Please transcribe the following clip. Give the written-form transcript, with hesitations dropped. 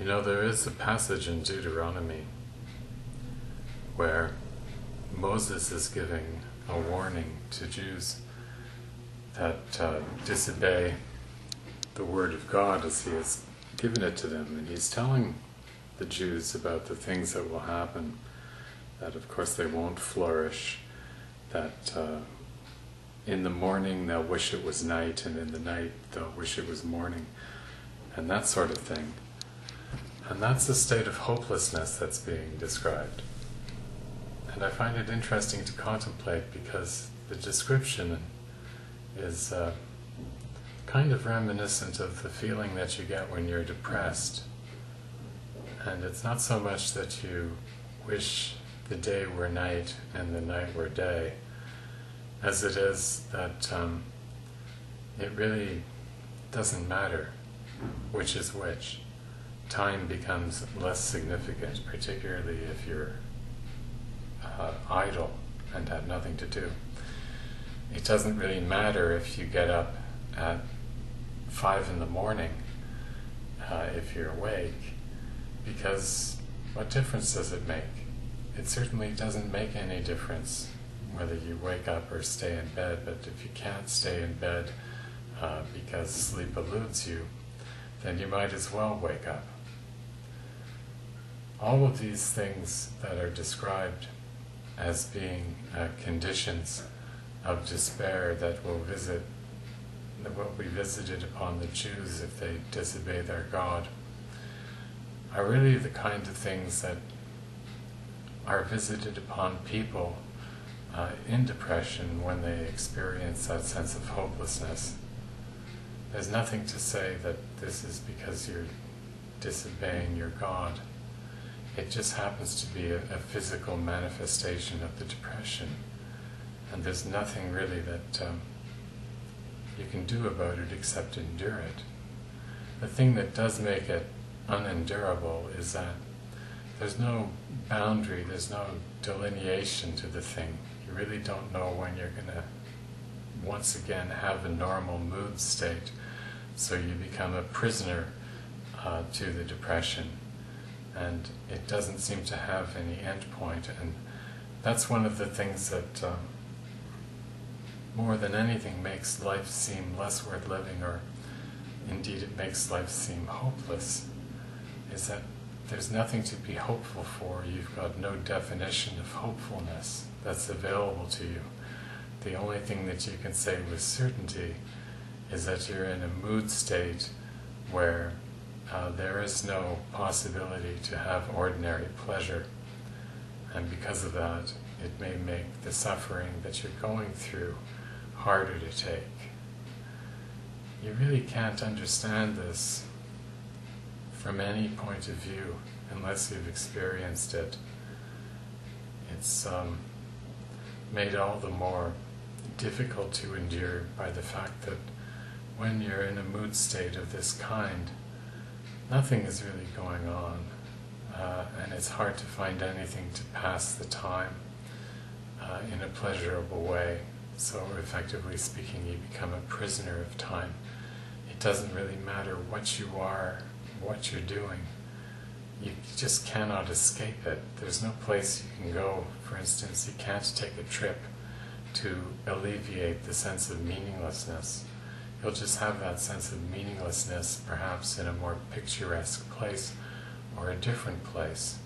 You know, there is a passage in Deuteronomy where Moses is giving a warning to Jews that disobey the word of God as he has given it to them, and he's telling the Jews about the things that will happen, that of course they won't flourish, that in the morning they'll wish it was night, and in the night they'll wish it was morning, and that sort of thing. And that's the state of hopelessness that's being described. And I find it interesting to contemplate because the description is kind of reminiscent of the feeling that you get when you're depressed. And it's not so much that you wish the day were night and the night were day, as it is that it really doesn't matter which is which. Time becomes less significant, particularly if you're idle and have nothing to do. It doesn't really matter if you get up at 5 in the morning if you're awake, because what difference does it make? It certainly doesn't make any difference whether you wake up or stay in bed, but if you can't stay in bed because sleep eludes you, then you might as well wake up. All of these things that are described as being conditions of despair that will be visited upon the Jews if they disobey their God, are really the kind of things that are visited upon people in depression when they experience that sense of hopelessness. There's nothing to say that this is because you're disobeying your God. It just happens to be a physical manifestation of the depression, and there's nothing really that you can do about it except endure it. The thing that does make it unendurable is that there's no boundary, there's no delineation to the thing. You really don't know when you're going to once again have a normal mood state, so you become a prisoner to the depression, and it doesn't seem to have any end point. And that's one of the things that more than anything makes life seem less worth living, or indeed it makes life seem hopeless, is that there's nothing to be hopeful for. You've got no definition of hopefulness that's available to you. The only thing that you can say with certainty is that you're in a mood state where there is no possibility to have ordinary pleasure, and because of that, it may make the suffering that you're going through harder to take. You really can't understand this from any point of view unless you've experienced it. It's made all the more difficult to endure by the fact that when you're in a mood state of this kind, nothing is really going on, and it's hard to find anything to pass the time in a pleasurable way. So effectively speaking, you become a prisoner of time. It doesn't really matter what you are, what you're doing. You just cannot escape it. There's no place you can go. For instance, you can't take a trip to alleviate the sense of meaninglessness. You'll just have that sense of meaninglessness perhaps in a more picturesque place or a different place.